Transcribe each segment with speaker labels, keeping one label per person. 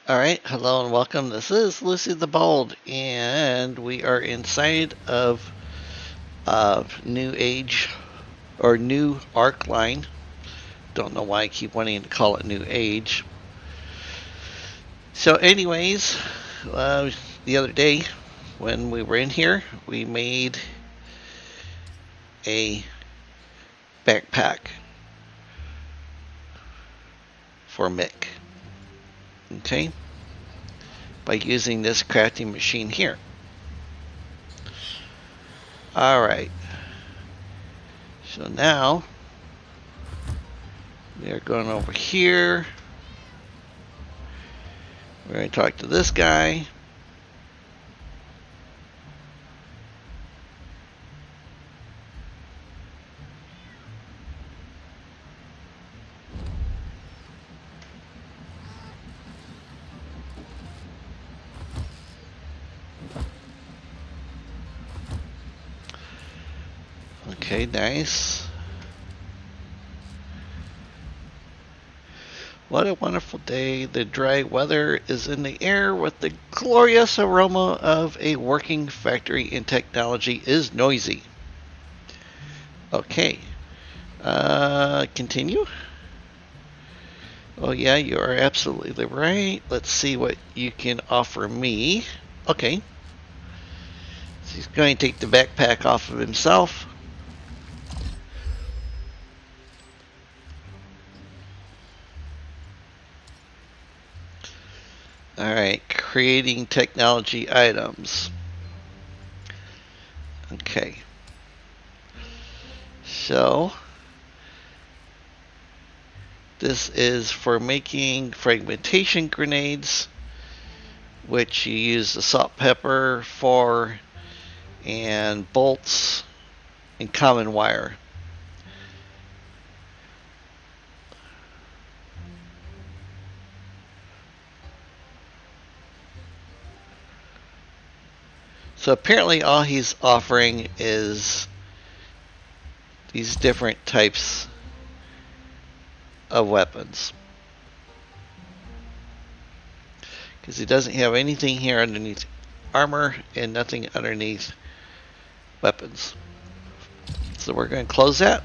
Speaker 1: All right, hello and welcome. This is Lucy the Bold, and we are inside of New Age or New Arc Line. Don't know why I keep wanting to call it New Age. So, anyways, the other day when we were in here, we made a backpack for Mick. Okay, by using this crafting machine here. All right. So now we are going over here. We're going to talk to this guy. Okay, nice. What a wonderful day. The dry weather is in the air with the glorious aroma of a working factory, and technology is noisy. Okay. Continue. Oh, yeah, you are absolutely right. Let's see what you can offer me. Okay. So he's going to take the backpack off of himself. Alright, creating technology items. Okay. So, this is for making fragmentation grenades, which you use the salt pepper for, and bolts and common wire. So apparently all he's offering is these different types of weapons. Because he doesn't have anything here underneath armor and nothing underneath weapons. So we're going to close that.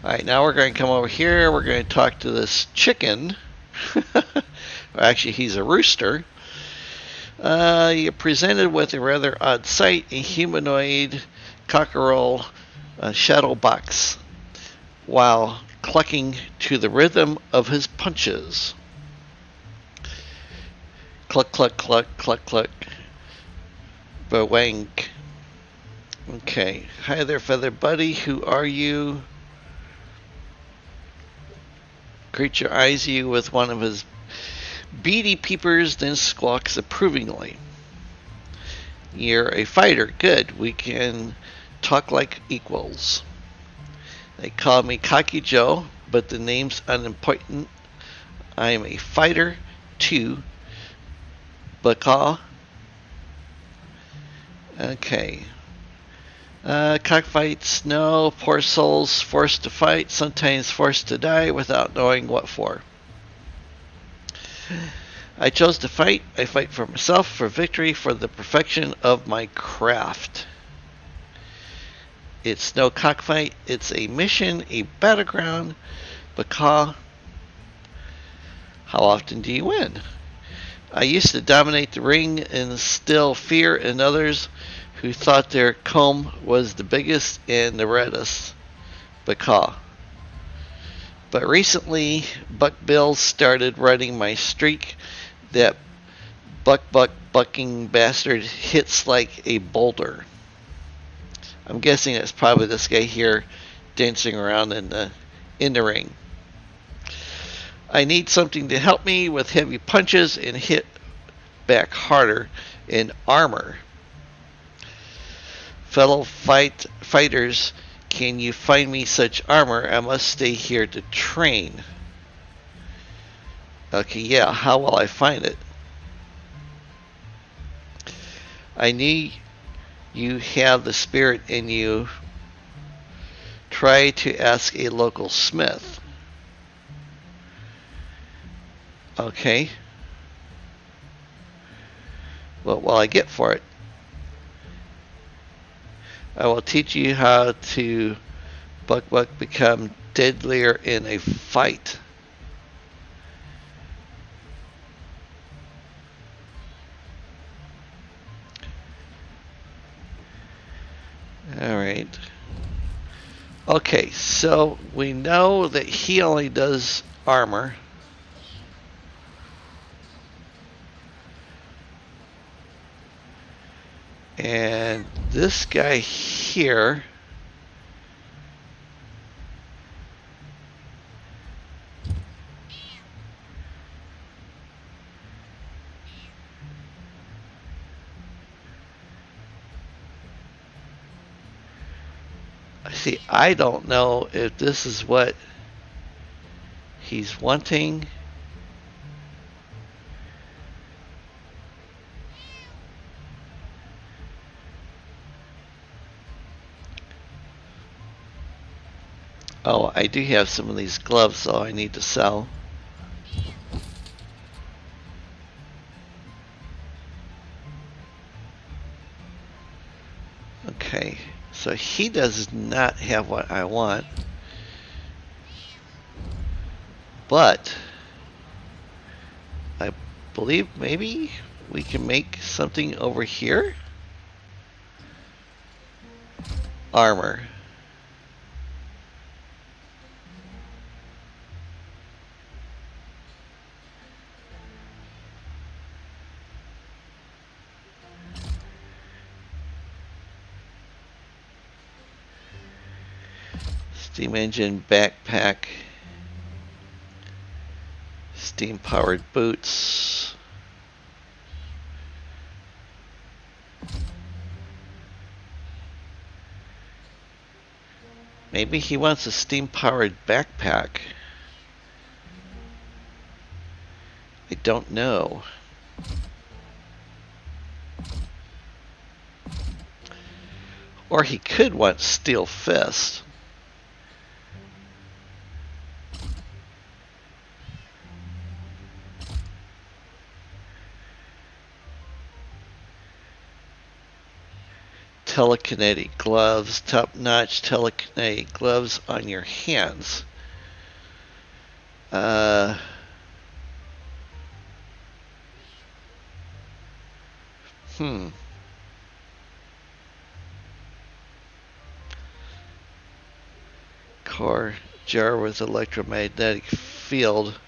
Speaker 1: Alright, now we're going to come over here. We're going to talk to this chicken. Actually, he's a rooster. You're presented with a rather odd sight, a humanoid cockerel shadow box, while clucking to the rhythm of his punches. Cluck, cluck, cluck, cluck, cluck. Bawank. Okay. Hi there, feather buddy. Who are you? Creature eyes you with one of his beady peepers, then squawks approvingly. You're a fighter. Good. We can talk like equals. They call me Cocky Joe, but the name's unimportant. I am a fighter too. Bacaw. Okay. Cockfights, no. Poor souls forced to fight, sometimes forced to die without knowing what for. I chose to fight. I fight for myself, for victory, for the perfection of my craft. It's no cockfight. It's a mission, a battleground. Bacaw. How often do you win? I used to dominate the ring and instill fear in others who thought their comb was the biggest and the reddest. Bacaw. But recently, Buck Bill started running my streak. That bucking bastard hits like a boulder. I'm guessing it's probably this guy here dancing around in the ring. I need something to help me with heavy punches and hit back harder in armor. Fellow fighters, can you find me such armor? I must stay here to train. Okay, yeah, how will I find it? I need you have the spirit in you Try to ask a local smith. Okay. What will I get for it? I will teach you how to Buck become deadlier in a fight. Alright. Okay, so we know that he only does armor. And this guy here see, I don't know if this is what he's wanting. Oh, I do have some of these gloves, so I need to sell. Okay, so he does not have what I want. But I believe maybe we can make something over here. Armor. Steam engine backpack. Steam powered boots. Maybe he wants a steam powered backpack. I don't know. Or he could want steel fist. Telekinetic gloves, top-notch telekinetic gloves on your hands. Core jar with electromagnetic field,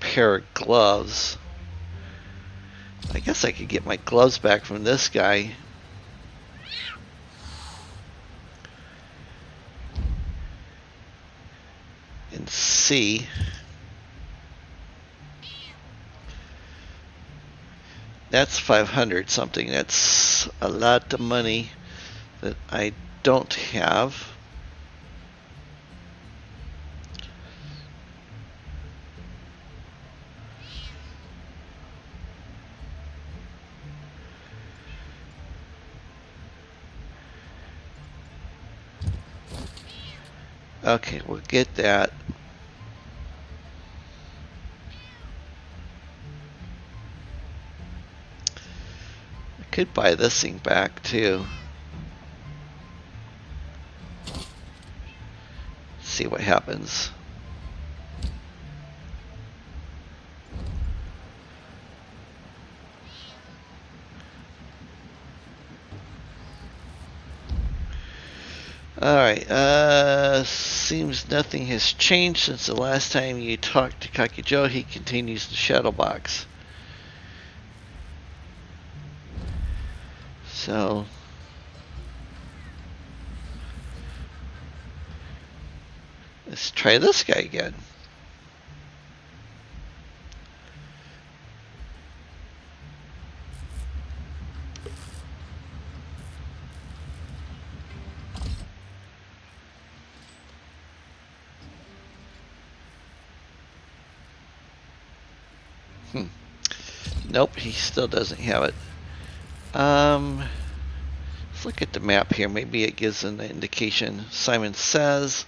Speaker 1: pair of gloves. I guess I could get my gloves back from this guy. And see. That's 500 something. That's a lot of money that I don't have. Okay, we'll get that. I could buy this thing back too. See what happens. Alright, seems nothing has changed since the last time you talked to Kakujo. He continues to shadow box. So let's try this guy again. Nope, he still doesn't have it. So look at the map here. Maybe it gives an indication. Simon Says,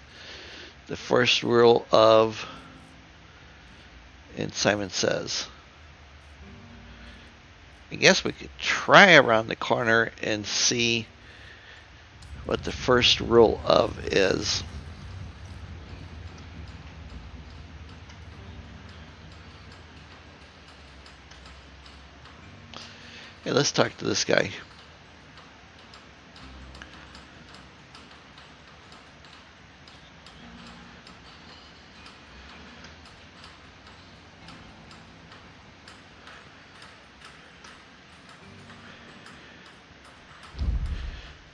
Speaker 1: the first rule of, and Simon Says. I guess we could try around the corner and see what the first rule of is. Hey, let's talk to this guy.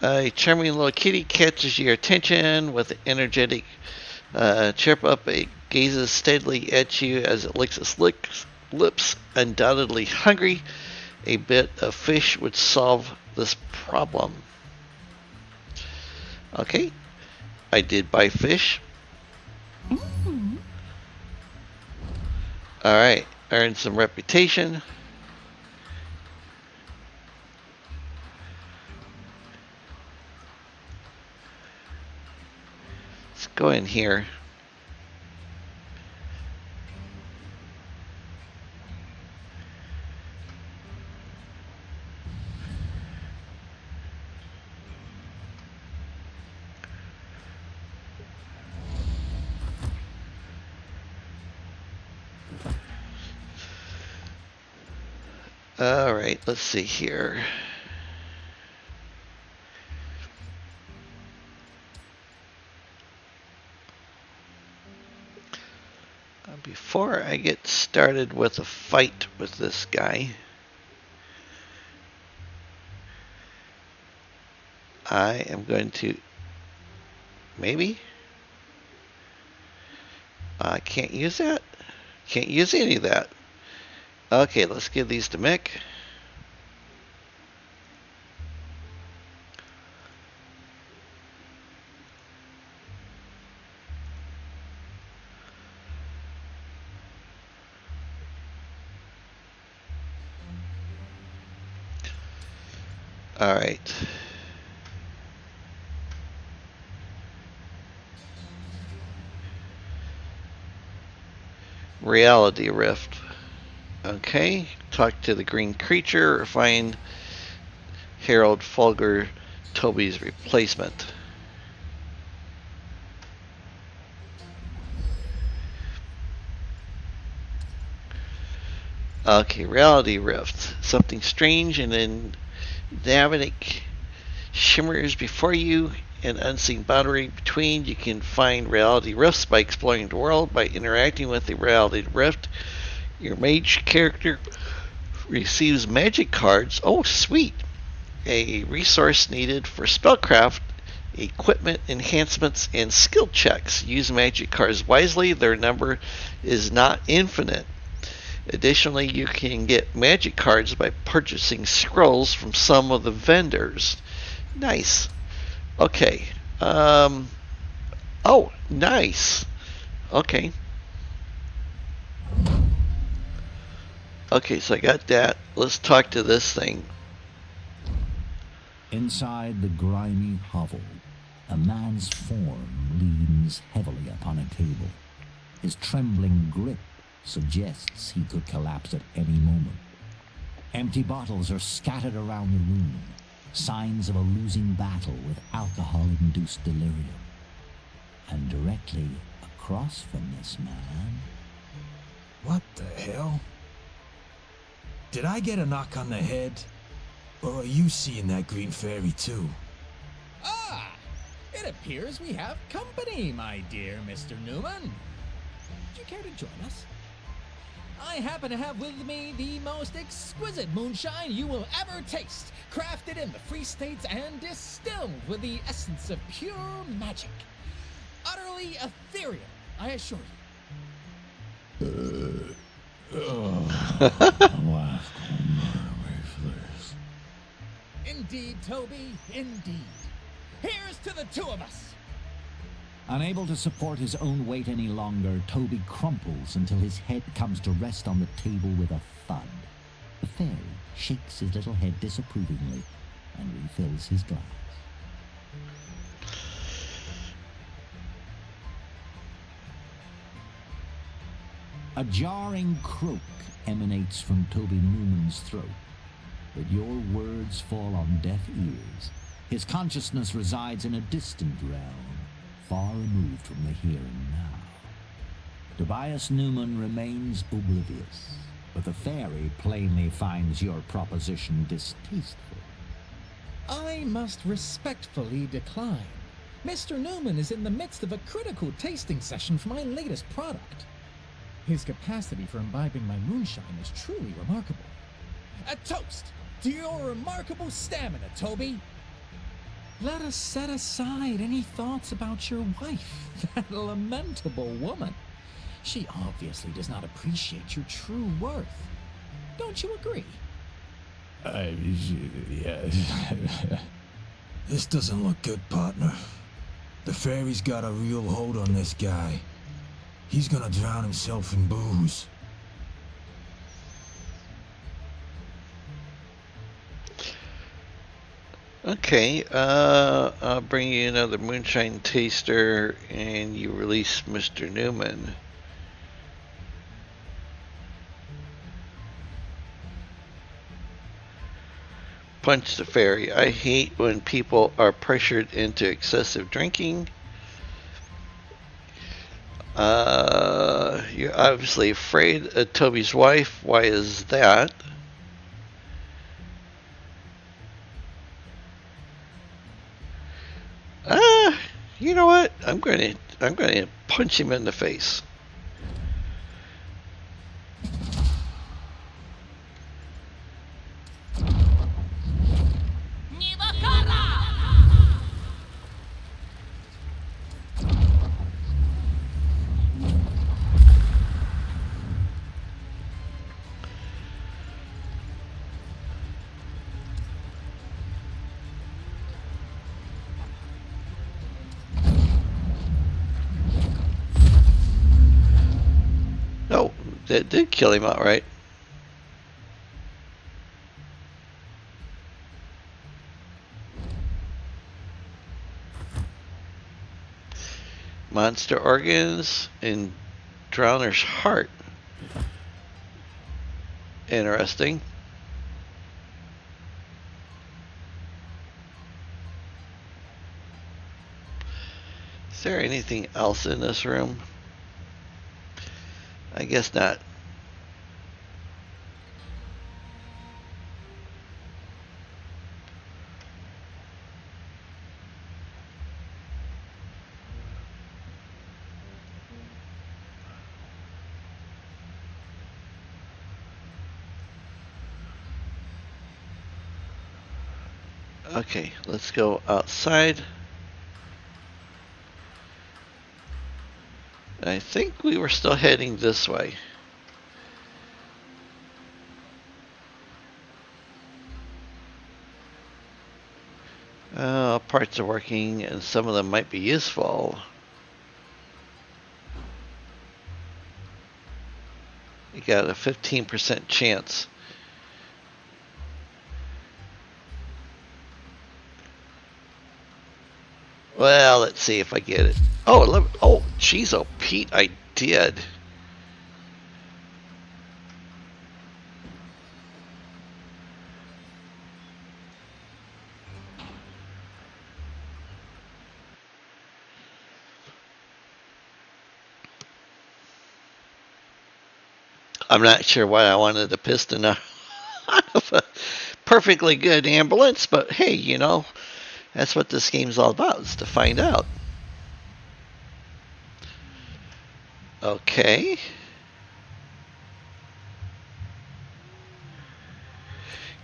Speaker 1: A charming little kitty catches your attention with an energetic chirp up. It gazes steadily at you as it licks its lips, undoubtedly hungry. A bit of fish would solve this problem. Okay, I did buy fish. Mm-hmm. Alright, earned some reputation. Let's go in here. Alright, let's see here. Before I get started with a fight with this guy, I am going to, maybe? I can't use that? Can't use any of that. Okay, let's give these to Mick. All right. Reality Rift. Okay, talk to the green creature or find Harold Fulger, Toby's replacement. Okay, Reality Rift. Something strange and dynamic shimmers before you, an unseen boundary between. You can find reality rifts by exploring the world. By interacting with the reality rift, your mage character receives magic cards. Oh, sweet! A resource needed for spellcraft, equipment enhancements, and skill checks. Use magic cards wisely. Their number is not infinite. Additionally, you can get magic cards by purchasing scrolls from some of the vendors. Nice. Okay. Oh, nice. Okay. Okay, so I got that. Let's talk to this thing.
Speaker 2: Inside the grimy hovel, a man's form leans heavily upon a table. His trembling grip suggests he could collapse at any moment. Empty bottles are scattered around the room, signs of a losing battle with alcohol-induced delirium. And directly across from this man...
Speaker 3: What the hell? Did I get a knock on the head? Or are you seeing that green fairy too?
Speaker 4: Ah! It appears we have company, my dear Mr. Newman. Would you care to join us? I happen to have with me the most exquisite moonshine you will ever taste, crafted in the Free States and distilled with the essence of pure magic. Utterly ethereal, I assure you. Indeed, Toby, indeed. Here's to the two of us.
Speaker 2: Unable to support his own weight any longer, Toby crumples until his head comes to rest on the table with a thud. The fairy shakes his little head disapprovingly. and refills his glass. A jarring croak emanates from Toby Newman's throat, but your words fall on deaf ears. His consciousness resides in a distant realm, far removed from the here and now. Tobias Newman remains oblivious, but the fairy plainly finds your proposition distasteful.
Speaker 4: I must respectfully decline. Mr. Newman is in the midst of a critical tasting session for my latest product. His capacity for imbibing my moonshine is truly remarkable. A toast to your remarkable stamina, Toby! Let us set aside any thoughts about your wife, that lamentable woman. She obviously does not appreciate your true worth. Don't you agree?
Speaker 3: Yeah. This doesn't look good, partner. The fairy's got a real hold on this guy. He's gonna drown himself in booze.
Speaker 1: Okay, I'll bring you another moonshine taster, and you release Mr. Newman. Punch the fairy. I hate when people are pressured into excessive drinking. You're obviously afraid of Toby's wife. Why is that? You know what? I'm going to punch him in the face. Oh, that did kill him outright. Monster organs in Drowner's heart. Interesting. Is there anything else in this room? I guess not. Okay, let's go outside. I think we were still heading this way. Parts are working and some of them might be useful. You got a 15% chance. Well, let's see if I get it. Oh, geez, oh, Pete, I did. I'm not sure why I wanted a piston out of a perfectly good ambulance, but hey, you know, that's what this game's all about, is to find out. Okay.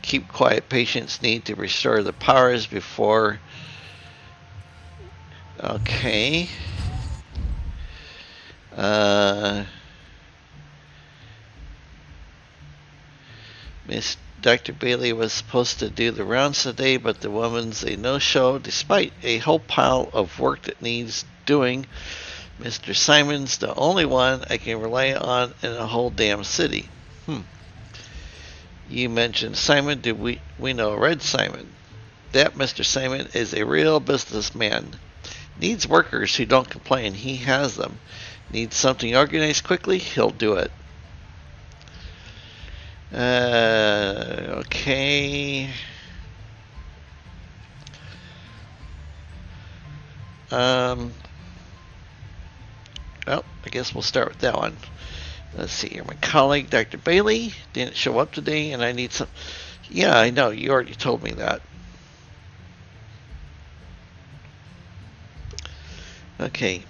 Speaker 1: Keep quiet. Patients need to restore the powers before. Okay. Miss Dr. Bailey was supposed to do the rounds today, but the woman's a no-show despite a whole pile of work that needs doing. Mr. Simon's the only one I can rely on in the whole damn city. You mentioned Simon. Do we know Red Simon? That Mr. Simon is a real businessman. Needs workers who don't complain. He has them. Needs something organized quickly. He'll do it. Okay. Well, I guess we'll start with that one. Let's see here. My colleague, Dr. Bailey, didn't show up today, and I need some. Yeah, I know. You already told me that. Okay.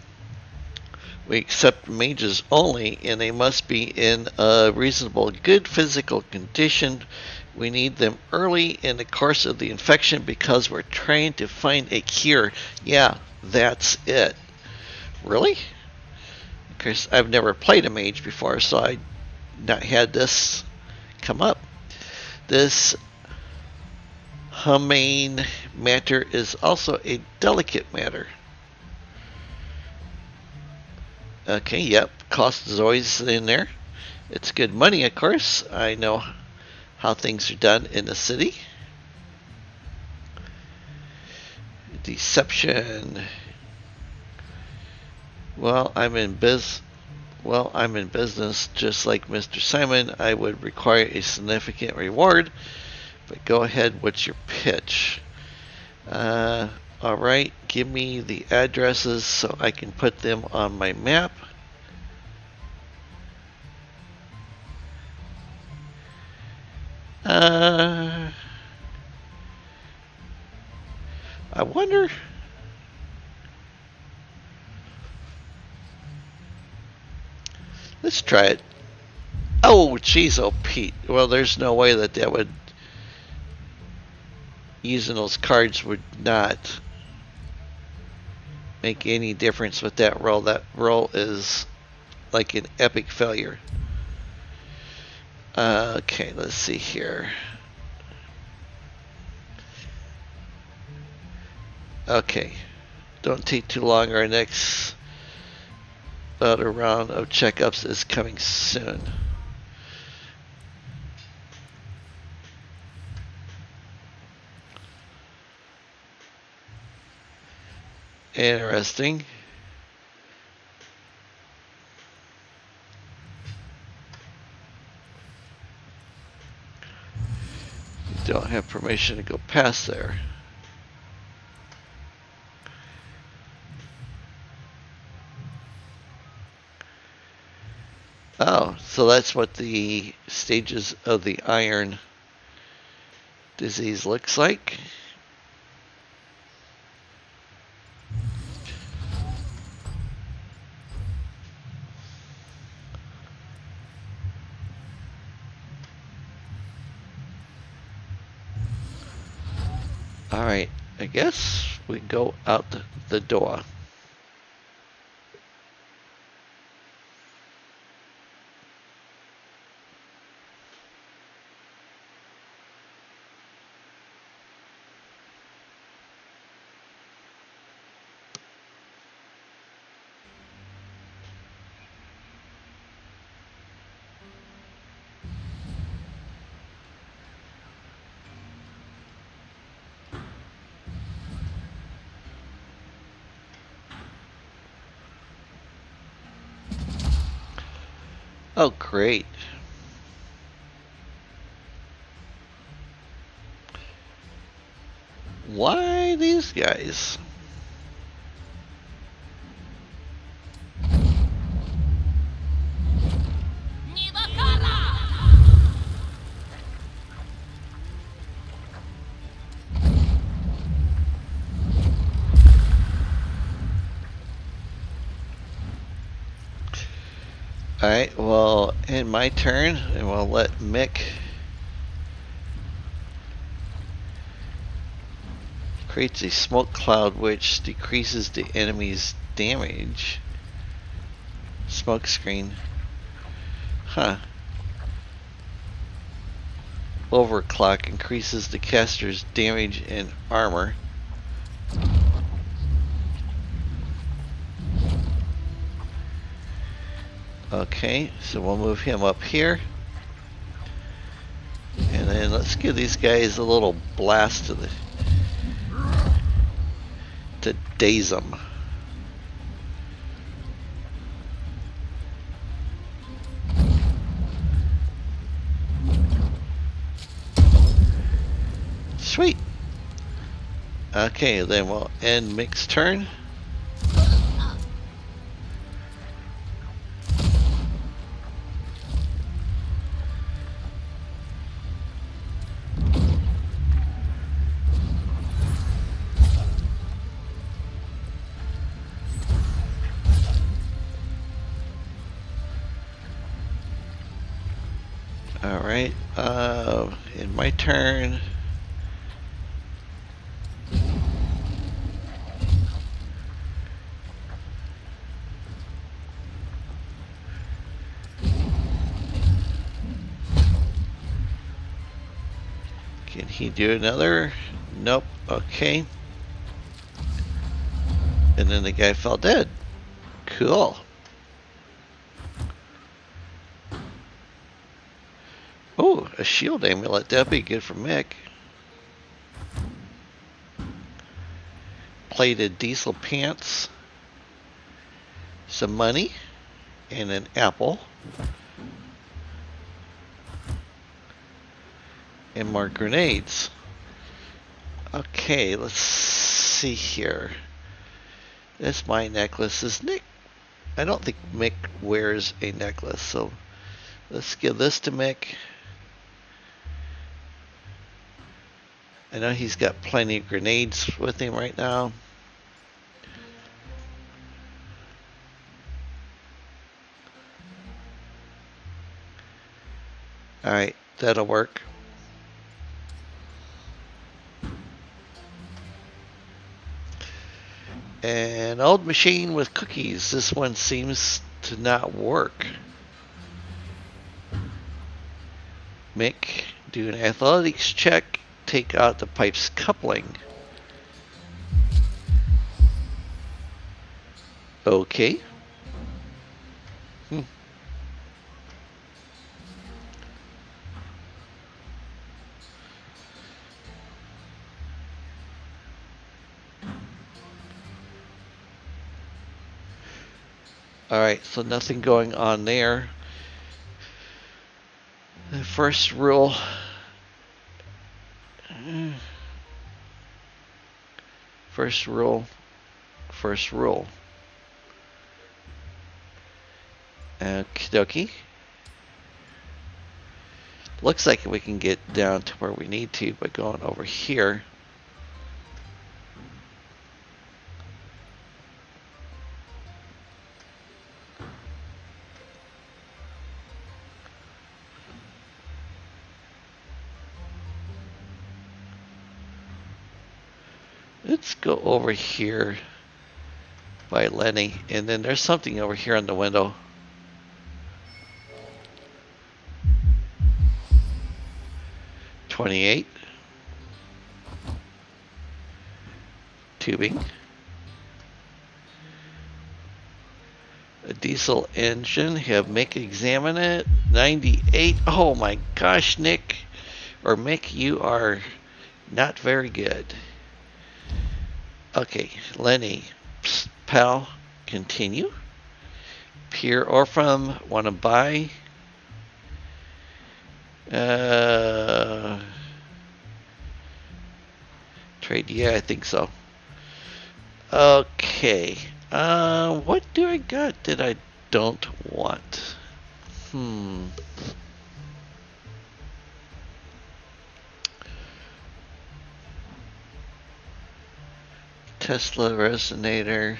Speaker 1: We accept mages only, and they must be in a reasonable, good physical condition. We need them early in the course of the infection because we're trying to find a cure. Yeah, that's it. Really? Because I've never played a mage before, so I not had this come up. This humane matter is also a delicate matter. Okay, yep, cost is always in there. It's good money, of course. I know how things are done in the city. Deception. Well, I'm in business just like Mr. Simon. I would require a significant reward, but go ahead. What's your pitch? Alright, give me the addresses so I can put them on my map. I wonder. Let's try it. Oh, jeez, oh, Pete. Well, there's no way that would. Using those cards would not make any difference with that roll. That roll is like an epic failure. Okay, let's see here. Okay, don't take too long. Our next other round of checkups is coming soon. Interesting. You don't have permission to go past there. Oh, so that's what the stages of the iron disease looks like. Alright, I guess we go out the door. Oh, great. Why these guys? Alright, well, in my turn, and we'll let Mick creates a smoke cloud which decreases the enemy's damage. Smoke screen. Huh. Overclock increases the caster's damage and armor. Okay, so we'll move him up here. And then let's give these guys a little blast to the daze him. Sweet. Okay, then we'll end Mick's turn. Alright, in my turn. Can he do another? Nope, okay. And then the guy fell dead. Cool. Oh, a shield amulet. That'd be good for Mick. Plated diesel pants. Some money. And an apple. And more grenades. Okay, let's see here. That's my necklace. Is Nick? I don't think Mick wears a necklace, so let's give this to Mick. I know he's got plenty of grenades with him right now. Alright, that'll work. An old machine with cookies. This one seems to not work. Mick, do an athletics check. Take out the pipe's coupling. Okay. Alright, so nothing going on there. The first rule. First rule. First rule. Okie dokie. Looks like we can get down to where we need to by going over here. Let's go over here by Lenny, and then there's something over here on the window. $28. Tubing. A diesel engine. Have Mick examine it. 98. Oh my gosh, Nick. Or Mick, you are not very good. Okay, Lenny. Psst, pal. Continue. Pierre or from. Want to buy? Trade, yeah, I think so. Okay. What do I got that I don't want? Tesla resonator.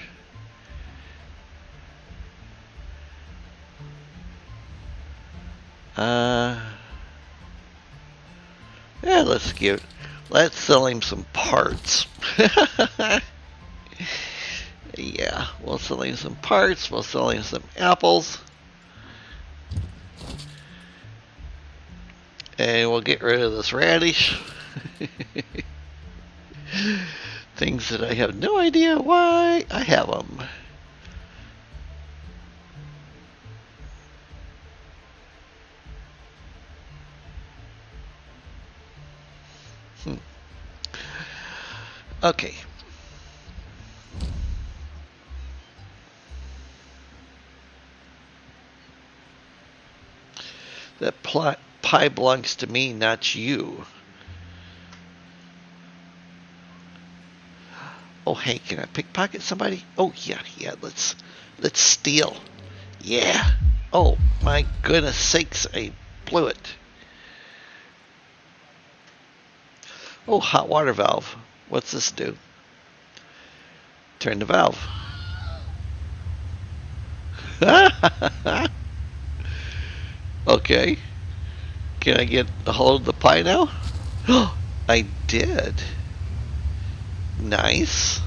Speaker 1: Yeah, let's sell him some parts. Yeah, we'll sell him some parts, we'll sell him some apples. And we'll get rid of this radish. Things that I have no idea why I have them. Okay. That pie belongs to me, not you. Oh, hey, can I pickpocket somebody? Oh, yeah, let's steal. Yeah. Oh, my goodness sakes, I blew it. Oh, hot water valve. What's this do? Turn the valve. Okay. Can I get a hold of the pie now? I did. Nice.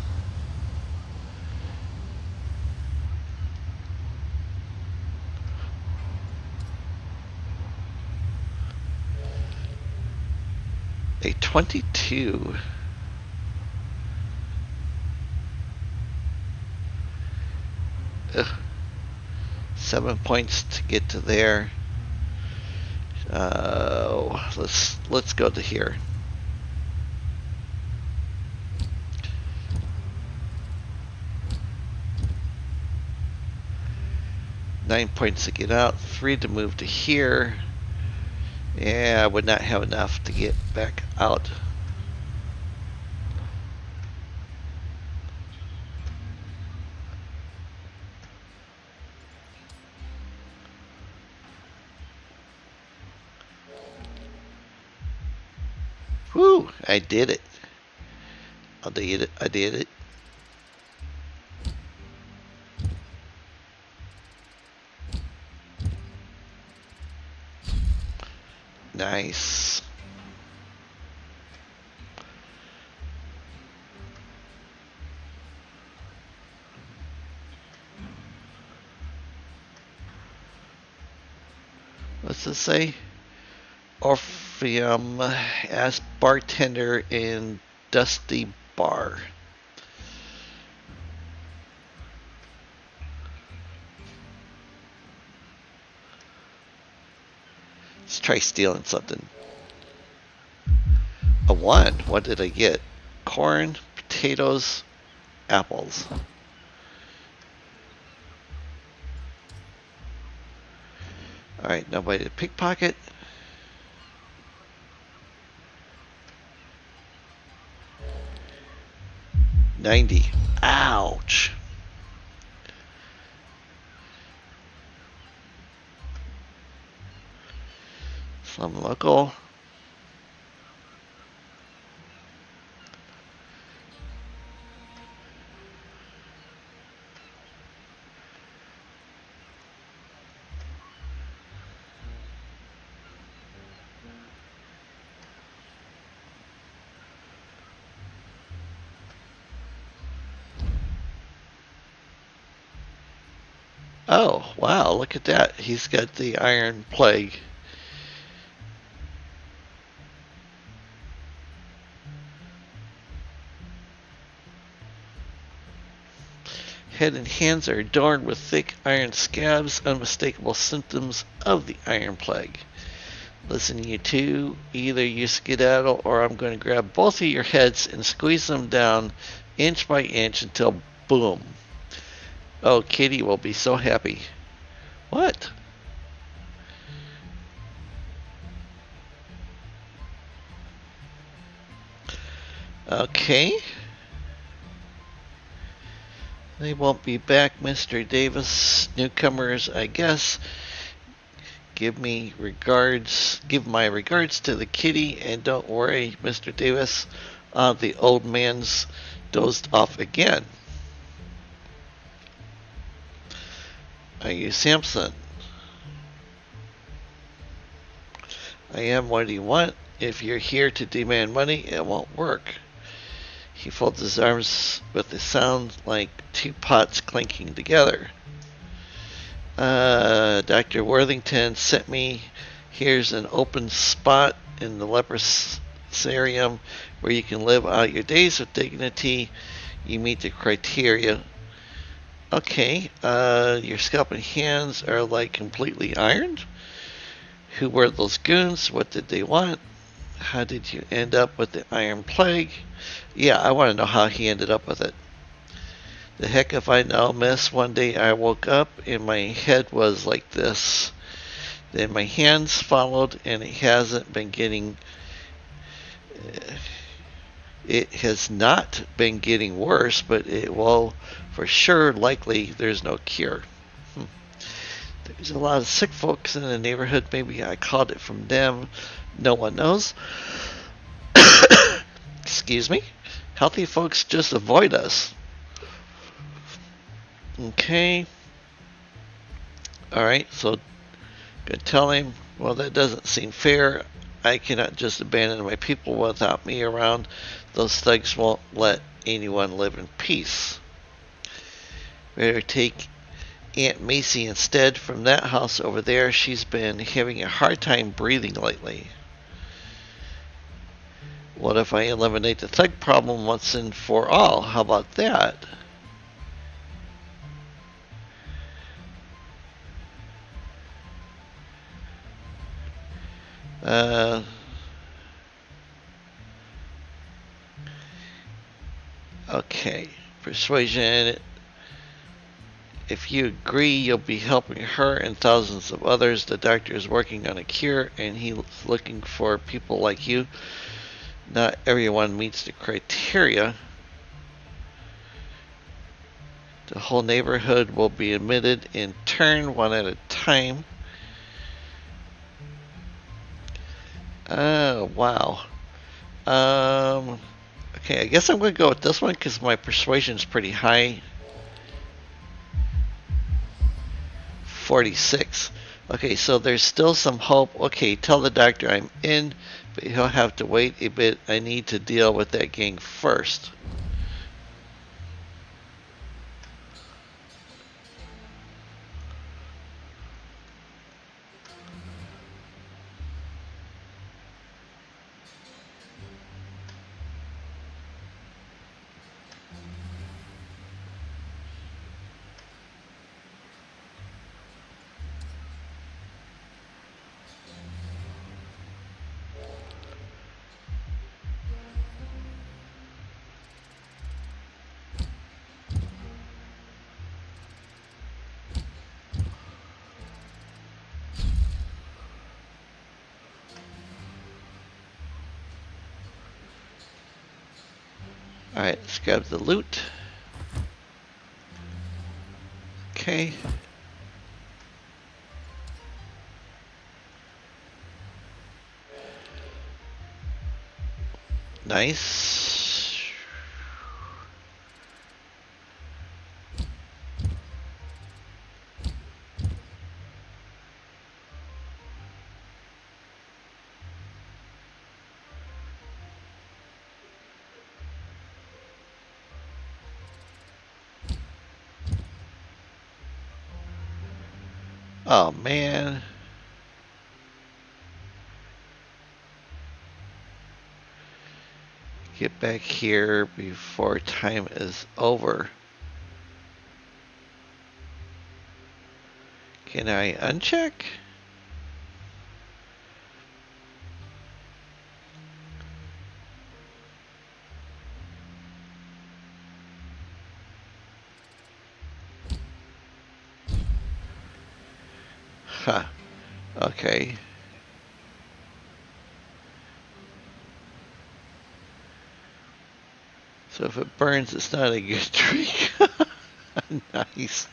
Speaker 1: A 22. Ugh. 7 points to get to there. Let's go to here. Nine points to get out, 3 to move to here. Yeah, I would not have enough to get back out. Whew, I did it. I did it. Nice. What's this say? Orpheum as bartender in Dusty Bar. Let's try stealing something. A 1. What did I get? Corn, potatoes, apples. Alright, nobody to pickpocket. $90. Ouch. Some local. Oh, wow, look at that. He's got the Iron Plague. Head and hands are adorned with thick iron scabs, unmistakable symptoms of the Iron Plague. Listen, you two, either you skedaddle or I'm going to grab both of your heads and squeeze them down inch by inch until boom. Oh, Kitty will be so happy. What? Okay. They won't be back, Mr. Davis. Newcomers, I guess. Give my regards to the kitty, and don't worry, Mr. Davis. The old man's dozed off again. Are you Samson? I am. What do you want? If you're here to demand money, it won't work. He folds his arms with a sound like 2 pots clinking together. Dr. Worthington sent me. Here's an open spot in the leprosarium where you can live out your days with dignity. You meet the criteria. Okay, your scalp and hands are like completely ironed. Who were those goons? What did they want? How did you end up with the Iron Plague? Yeah, I want to know how he ended up with it. The heck if I know, miss. One day I woke up and my head was like this. Then my hands followed, and it hasn't been getting. It has not been getting worse, but it will, for sure, likely. There's no cure. There's a lot of sick folks in the neighborhood. Maybe I caught it from them. No one knows. Excuse me. Healthy folks just avoid us. Okay. Alright, so gonna tell him, well, that doesn't seem fair. I cannot just abandon my people without me around. Those thugs won't let anyone live in peace. Better take Aunt Macy instead from that house over there. She's been having a hard time breathing lately. What if I eliminate the thug problem once and for all? How about that? Okay. Persuasion. If you agree, you'll be helping her and thousands of others. The doctor is working on a cure, and he's looking for people like you. Not everyone meets the criteria. The whole neighborhood will be admitted in turn, one at a time. Oh, wow. Okay, I guess I'm going to go with this one because my persuasion's pretty high. 46. Okay, so there's still some hope. Okay, tell the doctor I'm in, but he'll have to wait a bit. I need to deal with that gang first. Alright, let's grab the loot. Okay. Nice. Oh man. Get back here before time is over. Can I uncheck? Huh. Okay. So if it burns, it's not a good trick. Nice.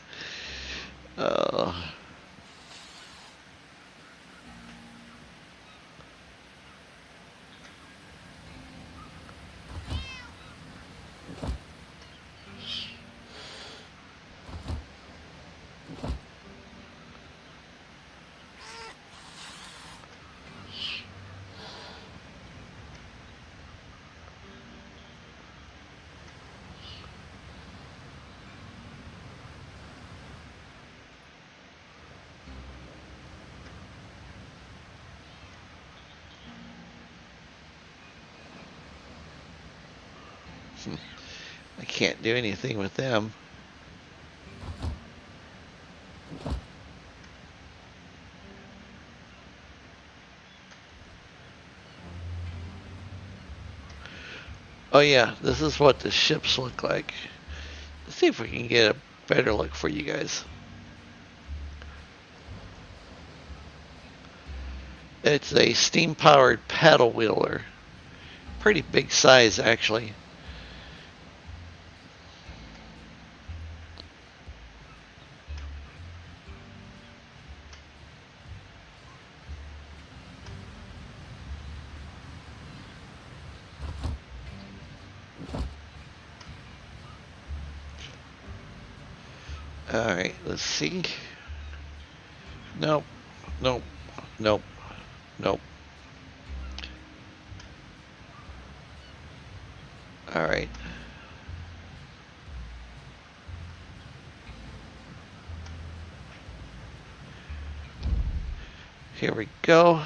Speaker 1: I can't do anything with them. Oh yeah, this is what the ships look like. Let's see if we can get a better look for you guys. It's a steam-powered paddle wheeler. Pretty big size, actually. Alright, let's see. Nope. Nope. Nope. Nope. Alright. Here we go.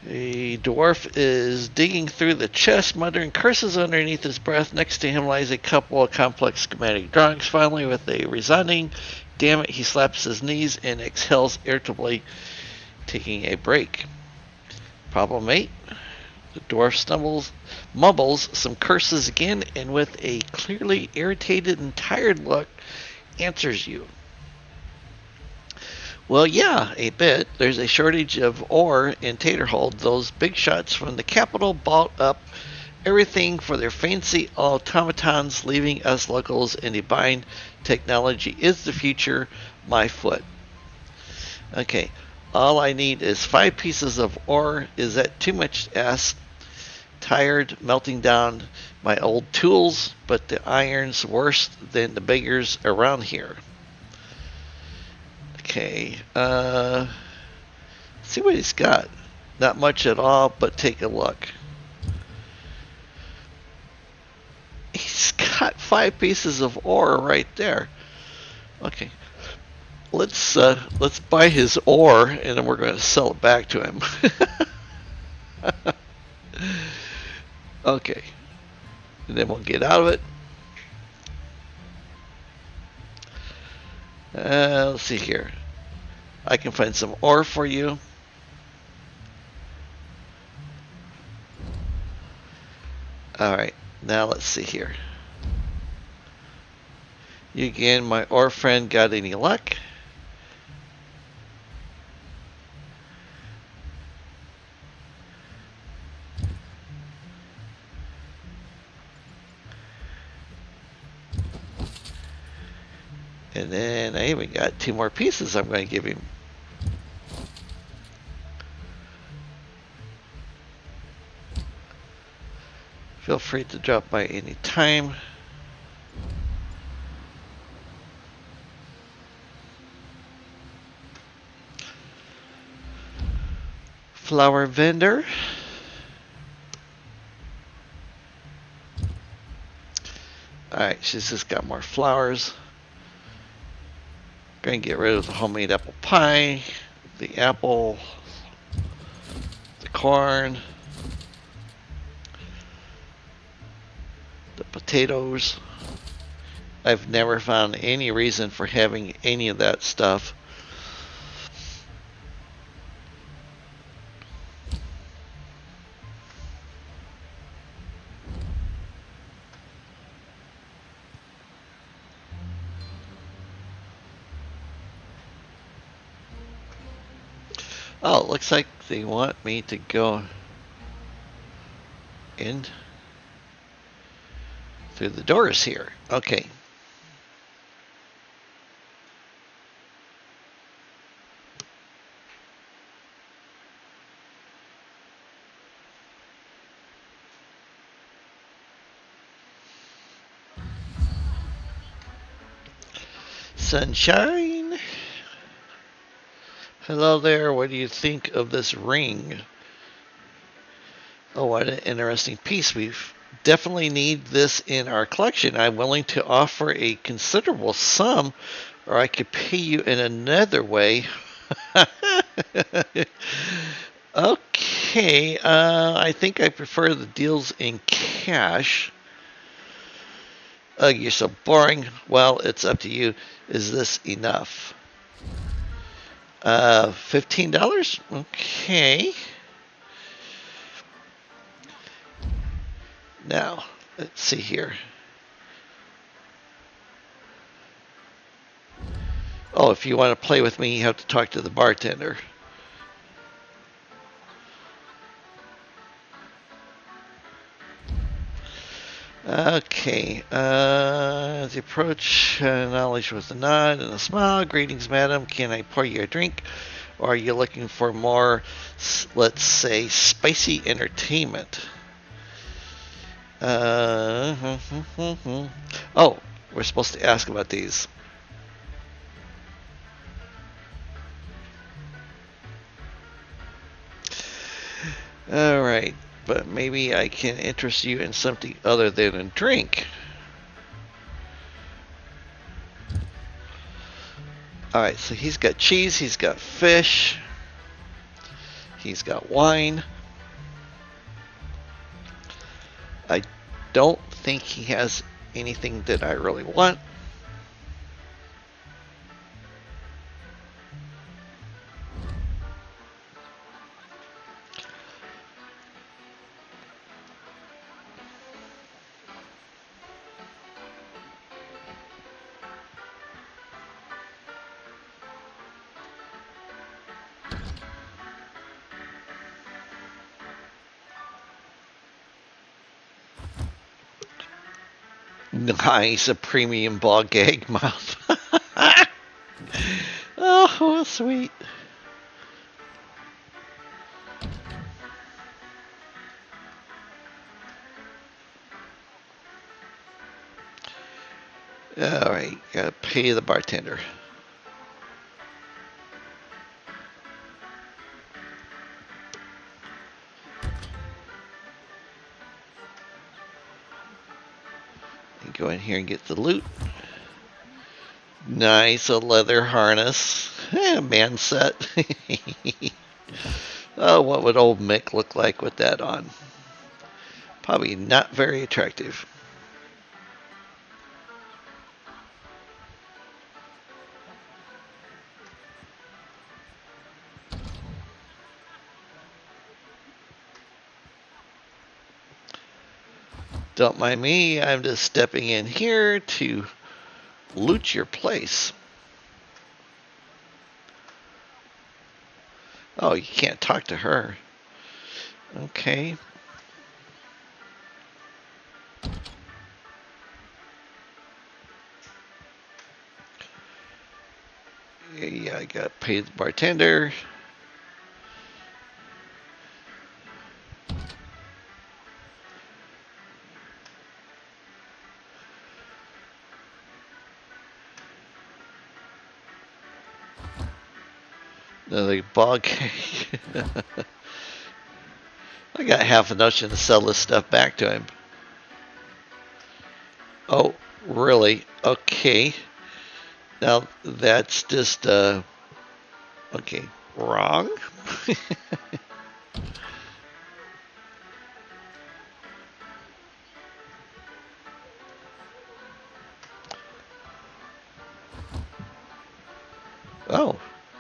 Speaker 1: A dwarf is digging through the chest, muttering curses underneath his breath. Next to him lies a couple of complex schematic drawings. Finally, with a resounding "damn it," he slaps his knees and exhales irritably, taking a break. Problem 8. The dwarf mumbles some curses again, and with a clearly irritated and tired look, answers you. Well, yeah, a bit. There's a shortage of ore in Taterhold. Those big shots from the capital bought up everything for their fancy automatons, leaving us locals in a bind. Technology is the future. My foot. Okay, all I need is 5 pieces of ore. Is that too much to ask? Tired, melting down my old tools, but the iron's worse than the beggars around here. Okay, see what he's got. Not much at all, but take a look. He's got 5 pieces of ore right there. Okay, let's buy his ore, and then we're going to sell it back to him. Okay, and then we'll get out of it. Let's see here. I can find some ore for you. Alright, now let's see here. You again, my ore friend, got any luck? And then I even got 2 more pieces I'm going to give him. Feel free to drop by any time. Flower vendor. Alright, she's just got more flowers. Going to get rid of the homemade apple pie, the apple, the corn, the potatoes. I've never found any reason for having any of that stuff. Oh, it looks like they want me to go in through the doors here. Okay. Sunshine. Hello there, what do you think of this ring? Oh, what an interesting piece. We definitely need this in our collection. I'm willing to offer a considerable sum, or I could pay you in another way. Okay, I think I prefer the deals in cash. You're so boring. Well, it's up to you. Is this enough? $15? Okay. Now, let's see here. Oh, if you want to play with me, you have to talk to the bartender. Okay. The approach, knowledge with a nod and a smile. Greetings, madam. Can I pour you a drink? Or are you looking for more, let's say, spicy entertainment? Oh, we're supposed to ask about these. Alright, but maybe I can interest you in something other than a drink. Alright, so he's got cheese, he's got fish, he's got wine. I don't think he has anything that I really want. Nice, a premium ball gag mouth. Oh, sweet. Alright, gotta pay the bartender. Go in here and get the loot. Nice, a leather harness. Man set. Oh, what would old Mick look like with that on? Probably not very attractive. Don't mind me, I'm just stepping in here to loot your place. Oh, you can't talk to her. Okay. Yeah, I gotta pay the bartender. Another ball cake. I got half a notion to sell this stuff back to him. Oh, really? Okay. Now that's just okay, wrong. Oh,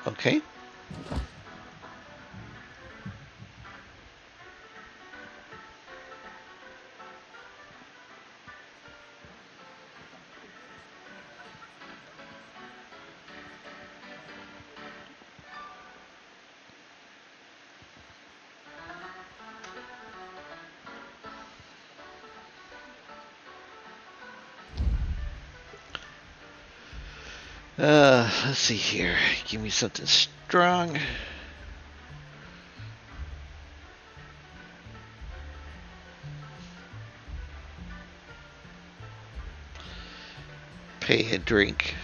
Speaker 1: okay. Let's see here. Give me something strong. Pay a drink.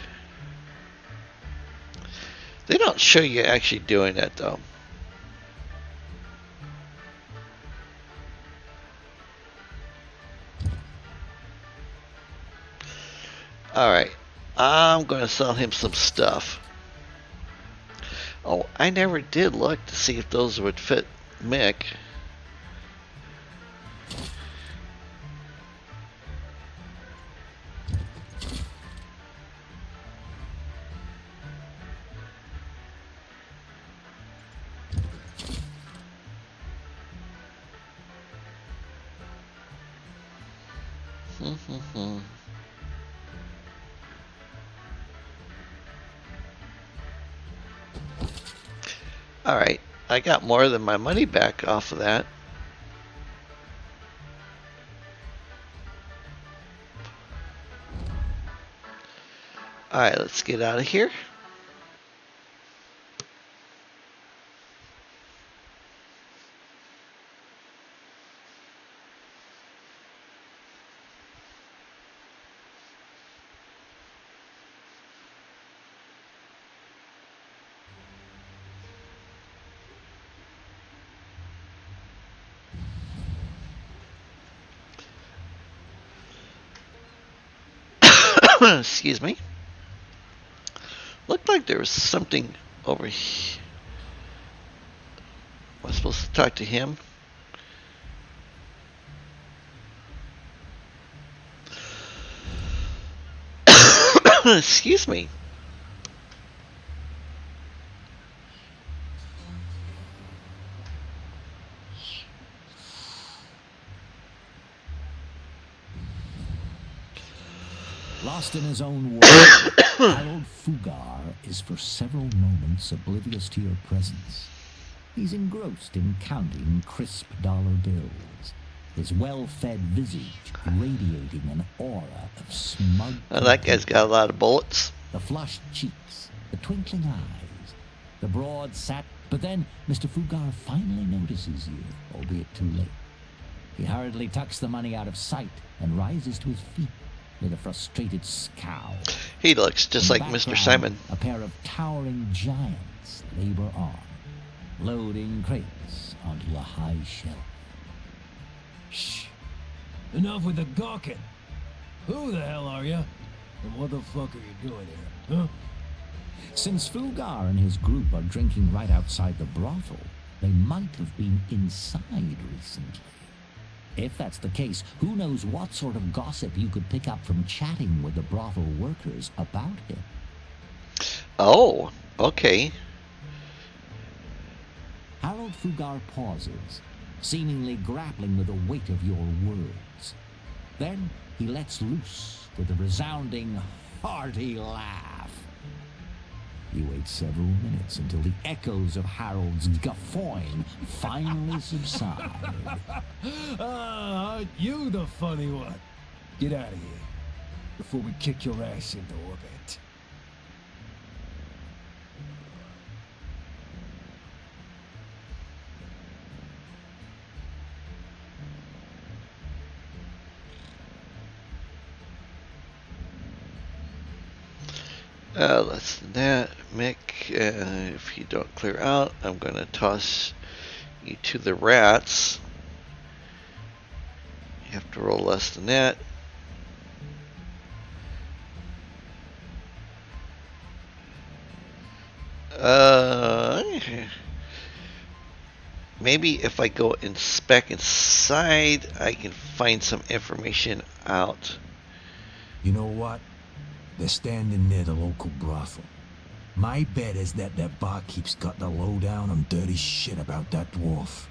Speaker 1: They don't show you actually doing that though. Alright. I'm going to sell him some stuff. Oh, I never did look to see if those would fit Mick. Alright, I got more than my money back off of that. Alright, let's get out of here. Excuse me. Looked like there was something over here. Was I supposed to talk to him? Excuse me.
Speaker 2: Lost in his own world, Harold Fugar is for several moments oblivious to your presence. He's engrossed in counting crisp dollar bills, his well-fed visage radiating an aura of smug
Speaker 1: Oh, that guy's got a lot of bullets.
Speaker 2: the flushed cheeks, the twinkling eyes, the broad sat. But then Mr. Fugar finally notices you, albeit too late. He hurriedly tucks the money out of sight and rises to his feet with a frustrated scowl.
Speaker 1: He looks just
Speaker 2: In
Speaker 1: like
Speaker 2: the
Speaker 1: Mr.
Speaker 2: background,
Speaker 1: Simon.
Speaker 2: A pair of towering giants labor on, loading crates onto a high shelf.
Speaker 3: Shh. Enough with the gawking. Who the hell are you? And what the fuck are you doing here? Huh?
Speaker 2: Since Fugar and his group are drinking right outside the brothel, they might have been inside recently. If that's the case, who knows what sort of gossip you could pick up from chatting with the brothel workers about him.
Speaker 1: Oh, okay.
Speaker 2: Harold Fugar pauses, seemingly grappling with the weight of your words. Then he lets loose with a resounding, hearty laugh. You wait several minutes until the echoes of Harold's guffawing finally subside.
Speaker 3: Aren't you the funny one? Get out of here before we kick your ass into orbit.
Speaker 1: Less than that, Mick. If you don't clear out, I'm going to toss you to the rats. You have to roll less than that. Maybe if I go back inside, I can find some information out.
Speaker 3: You know what? They're standing near the local brothel. My bet is that their barkeep's got the lowdown on dirty shit about that dwarf.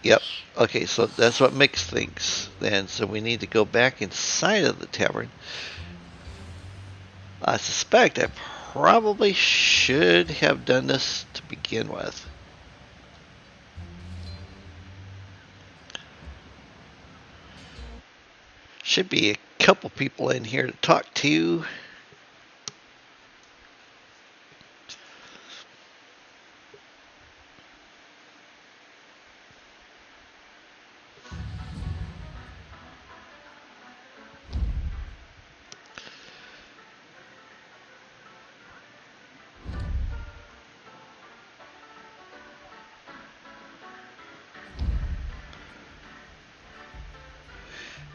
Speaker 1: Yep. Okay, so that's what Mick thinks then. So we need to go back inside of the tavern. I suspect I probably should have done this to begin with. Should be a couple people in here to talk to.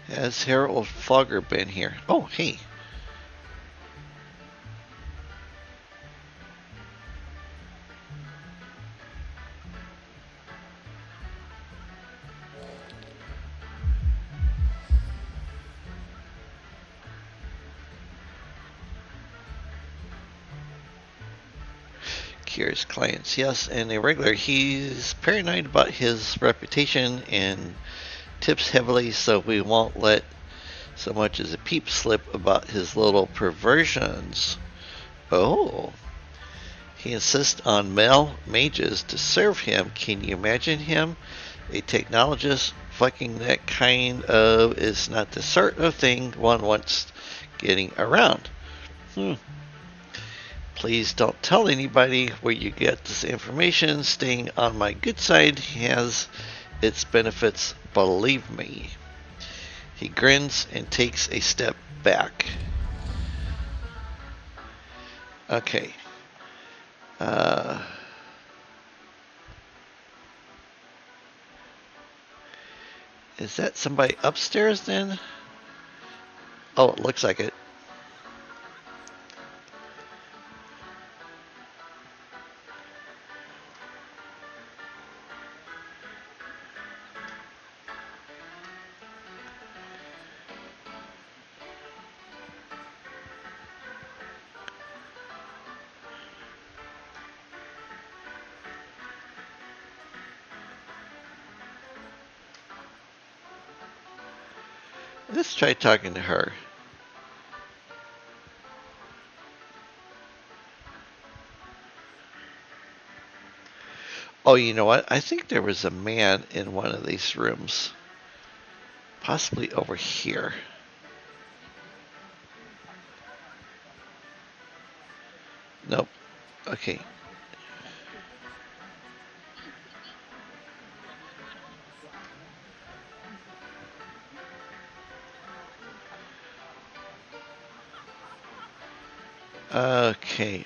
Speaker 1: Has Harold Fogger been here? Oh, hey. Curious clients, yes, and a regular. He's paranoid about his reputation and tips heavily, so we won't let so much as a peep slip about his little perversions. Oh. He insists on male mages to serve him. Can you imagine him? A technologist fucking that kind of is not the sort of thing one wants getting around. Please don't tell anybody where you get this information. Staying on my good side has its benefits, believe me. He grins and takes a step back. Okay. Is that somebody upstairs then? Oh, it looks like it. Let's try talking to her. Oh, you know what? I think there was a man in one of these rooms. Possibly over here. Nope. Okay. Okay.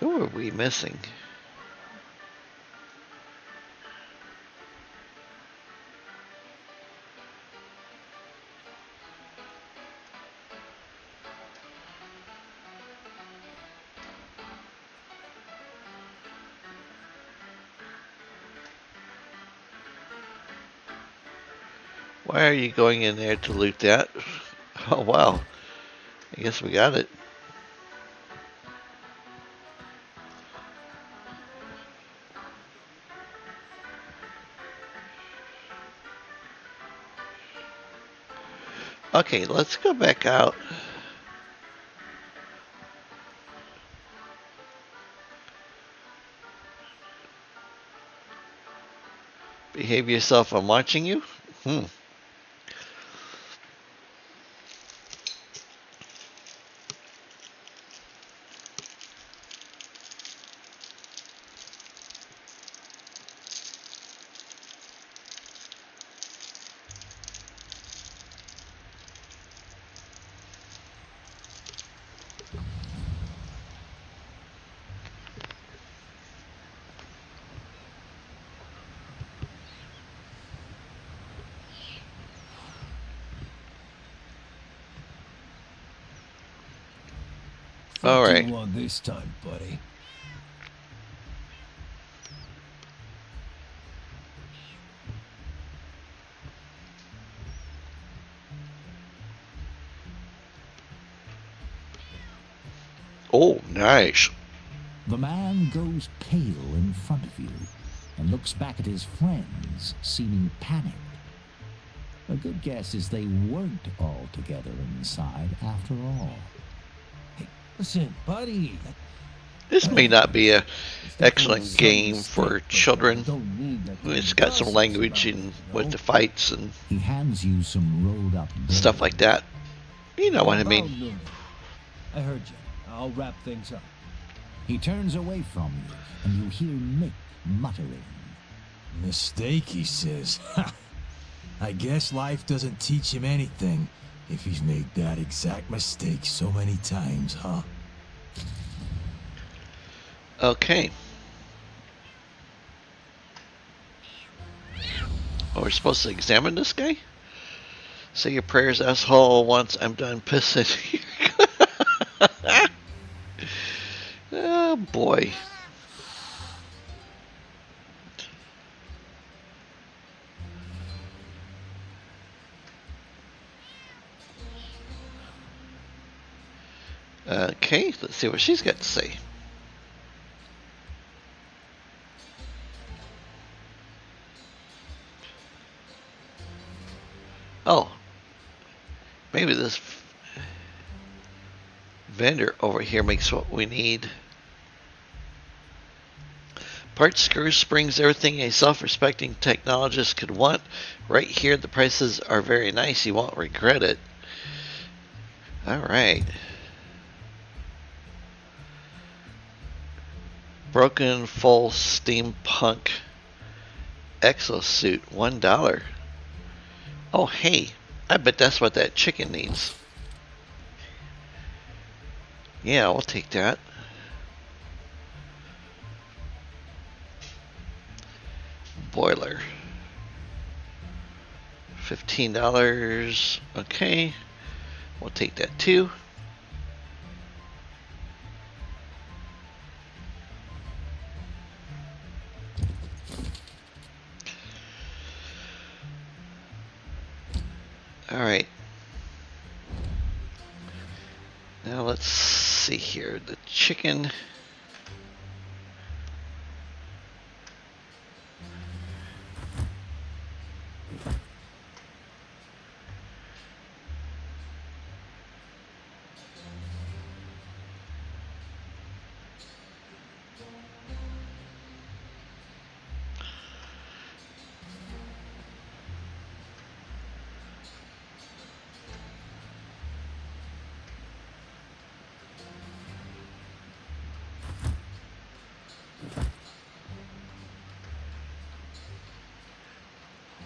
Speaker 1: Who are we missing? Why are you going in there to loot that? Oh, wow. I guess we got it. Okay, let's go back out. Behave yourself, I'm watching you? All
Speaker 3: What
Speaker 1: right.
Speaker 3: do you want this time, buddy?
Speaker 1: Oh, nice.
Speaker 2: The man goes pale in front of you and looks back at his friends, seeming panicked. A good guess is they weren't all together inside after all.
Speaker 3: Hey, listen, buddy.
Speaker 1: This may not be a
Speaker 3: It's definitely
Speaker 1: excellent
Speaker 3: some
Speaker 1: game
Speaker 3: mistake,
Speaker 1: for
Speaker 3: but
Speaker 1: children.
Speaker 3: you don't need that
Speaker 1: It's
Speaker 3: kind
Speaker 1: got
Speaker 3: of
Speaker 1: some
Speaker 3: nonsense
Speaker 1: language
Speaker 3: about
Speaker 1: in
Speaker 3: it,
Speaker 1: with
Speaker 3: you
Speaker 1: the
Speaker 3: know?
Speaker 1: fights and
Speaker 2: He hands you some rolled up
Speaker 1: stuff like that. You know what I mean.
Speaker 3: Newman. I heard you. I'll wrap things up.
Speaker 2: He turns away from you, and you hear Mick muttering.
Speaker 3: Mistake, he says. I guess life doesn't teach him anything if he's made that exact mistake so many times, huh?
Speaker 1: Okay. Oh, we're supposed to examine this guy? Say your prayers, asshole, once I'm done pissing. Oh, boy. Okay, let's see what she's got to say. Oh, maybe this vendor over here makes what we need. Parts, screws, springs, everything a self-respecting technologist could want. Right here, the prices are very nice. You won't regret it. Alright. Broken full steampunk exosuit, $1. Oh, hey, I bet that's what that chicken needs. Yeah, we'll take that. Boiler. $15. Okay. We'll take that too. Alright. Now let's see here. The chicken.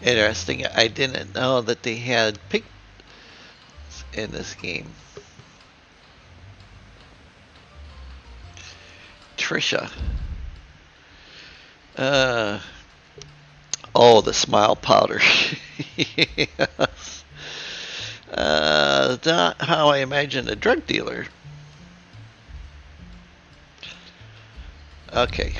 Speaker 1: Interesting. I didn't know that they had pigs in this game. Trisha. Oh, the smile powder. Yes. Not how I imagine a drug dealer. Okay.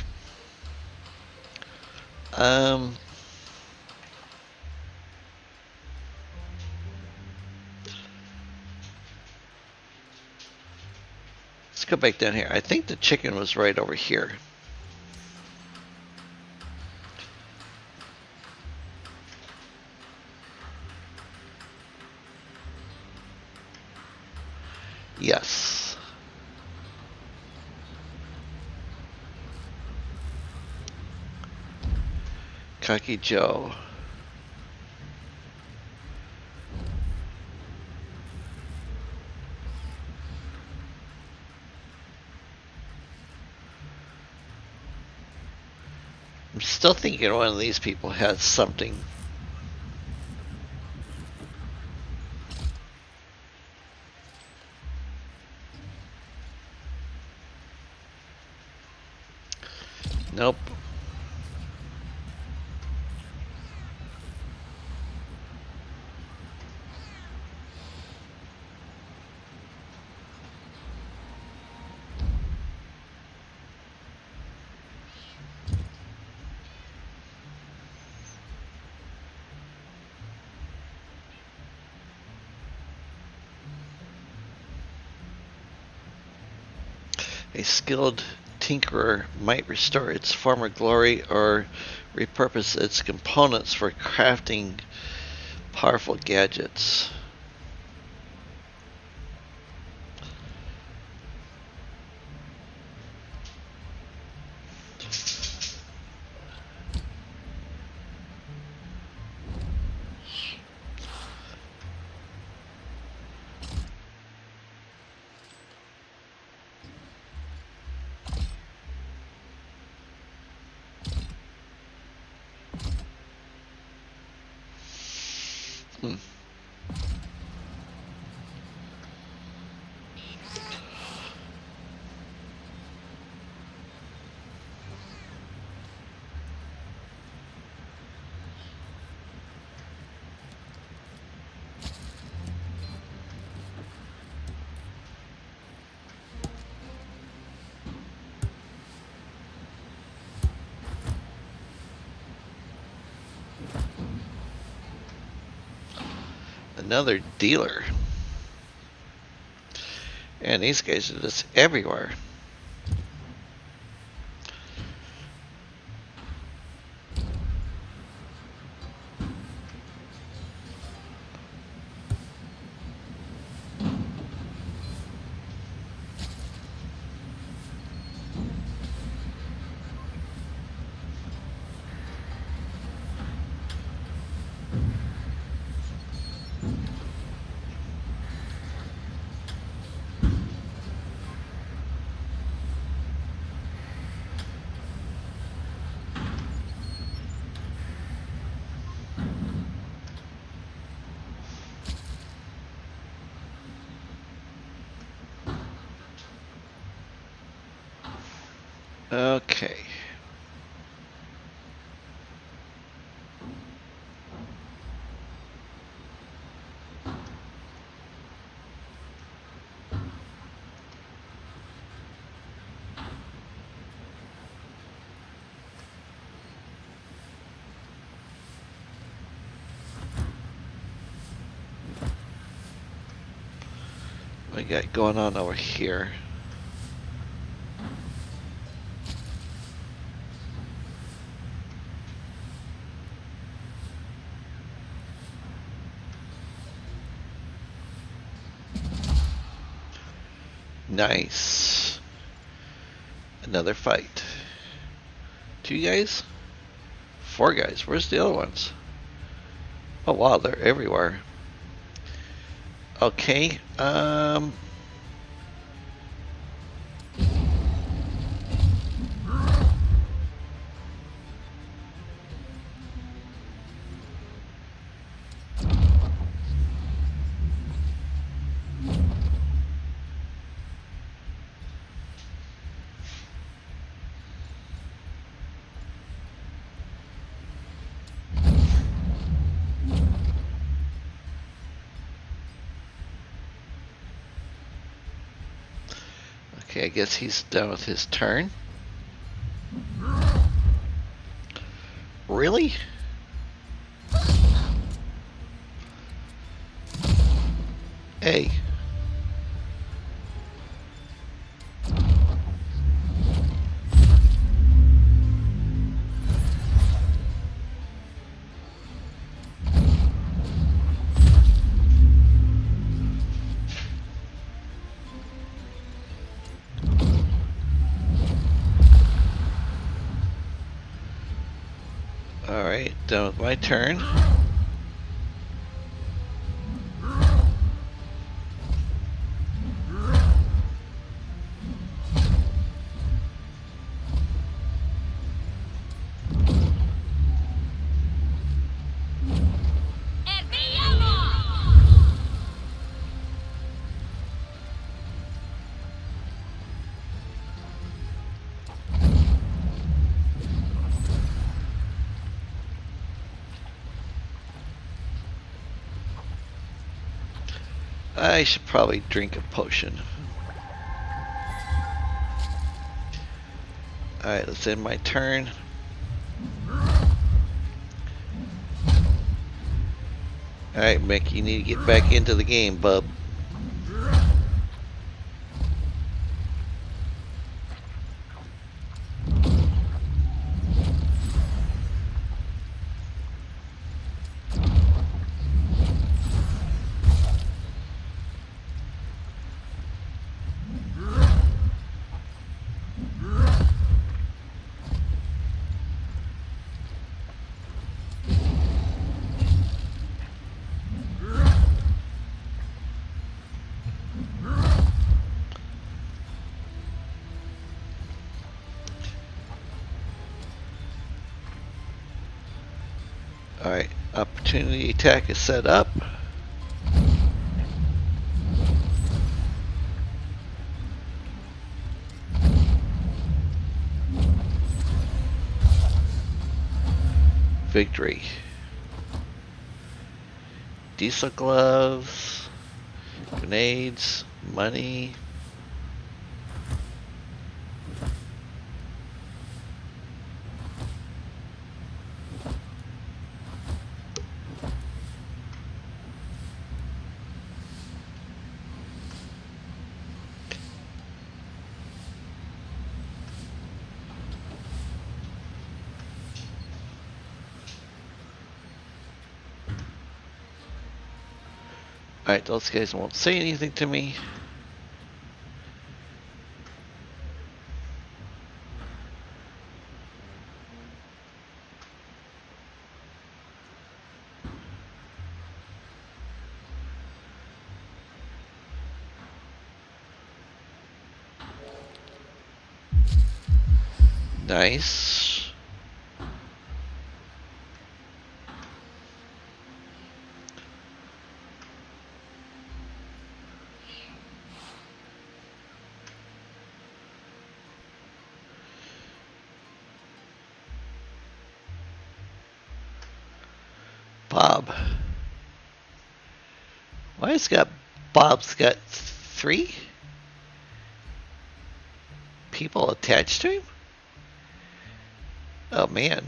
Speaker 1: Let's go back down here. I think the chicken was right over here. Yes. Cocky Joe. I'm still thinking one of these people has something. Nope. A skilled tinkerer might restore its former glory or repurpose its components for crafting powerful gadgets. Another dealer. And these guys are just everywhere. Okay. What we got going on over here? Nice. Another fight. 2 guys? 4 guys. Where's the other ones? Oh wow, they're everywhere. Okay. Okay, I guess he's done with his turn. Really? Hey. Alright, done with my turn. I should probably drink a potion. Alright, let's end my turn. Alright, Mick, you need to get back into the game, bub. Alright, opportunity attack is set up. Victory. Diesel gloves, grenades, money. Alright, those guys won't say anything to me. Nice. Bob. Why has Bob's got 3 people attached to him? Oh man.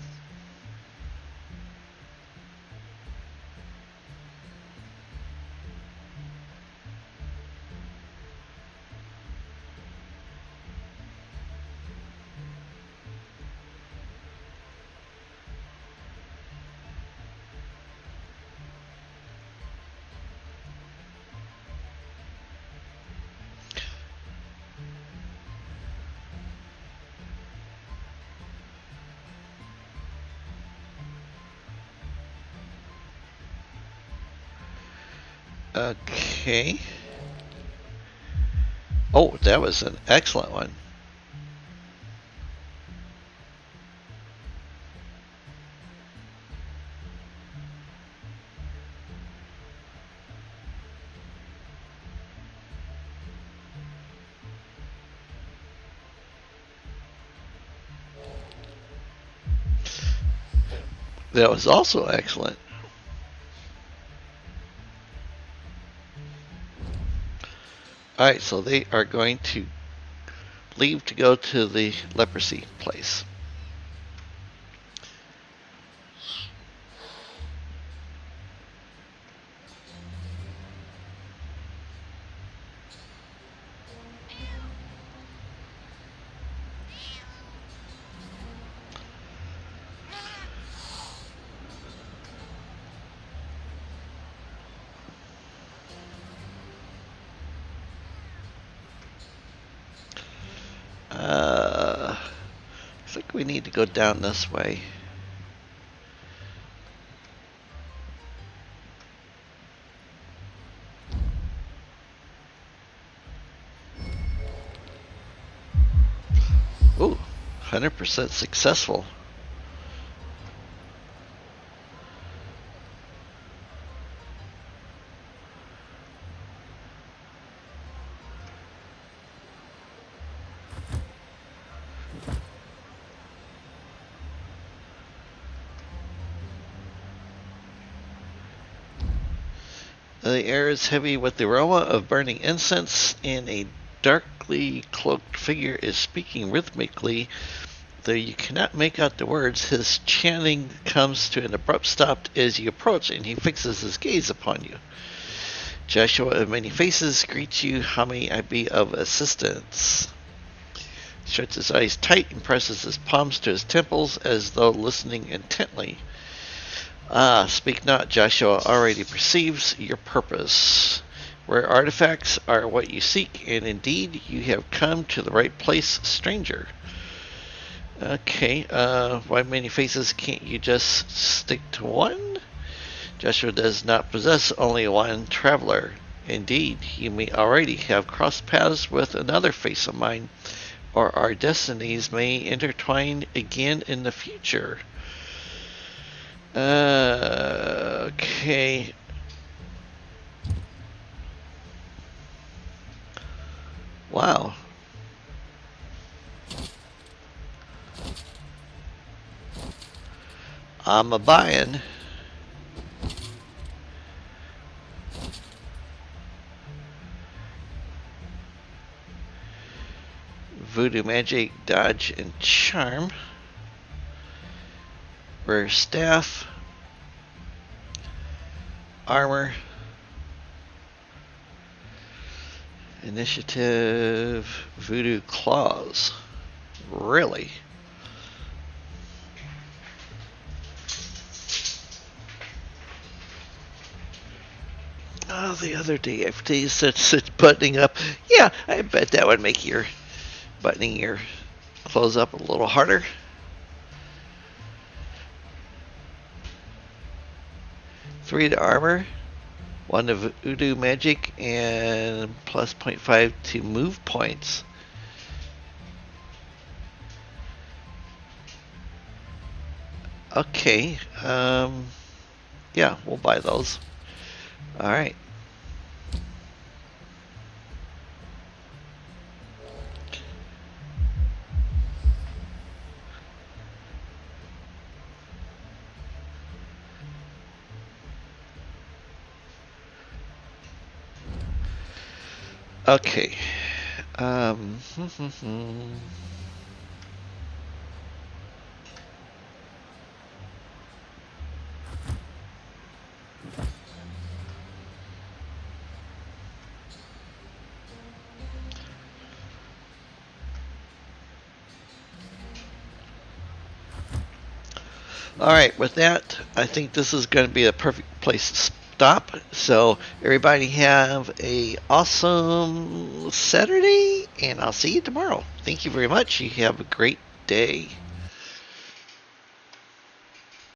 Speaker 1: Okay. Oh, that was an excellent one. That was also excellent. Alright, so they are going to leave to go to the leprosy place. Looks like we need to go down this way. Ooh, 100% successful. The air is heavy with the aroma of burning incense, and a darkly cloaked figure is speaking rhythmically. Though you cannot make out the words, his chanting comes to an abrupt stop as you approach, and he fixes his gaze upon you. Joshua of Many Faces greets you. How may I be of assistance? He shuts his eyes tight and presses his palms to his temples as though listening intently. Ah, speak not, Joshua already perceives your purpose. Where artifacts are what you seek, and indeed you have come to the right place, stranger. Okay, why Many Faces can't you just stick to one? Joshua does not possess only one traveler. Indeed, you may already have crossed paths with another face of mine, or our destinies may intertwine again in the future. Okay. Wow. I'm a buying. Voodoo Magic, Dodge, and Charm. Rare Staff. Armor. Initiative. Voodoo Claws. Really? Oh, the other DFT said buttoning up. Yeah, I bet that would make your buttoning your clothes up a little harder. Three to armor, 1 to voodoo magic, and plus 0.5 to move points. Okay, yeah, we'll buy those. All right. Okay. All right, with that, I think this is going to be a perfect place to stop. So, everybody have a awesome Saturday, and I'll see you tomorrow. Thank you very much. You have a great day.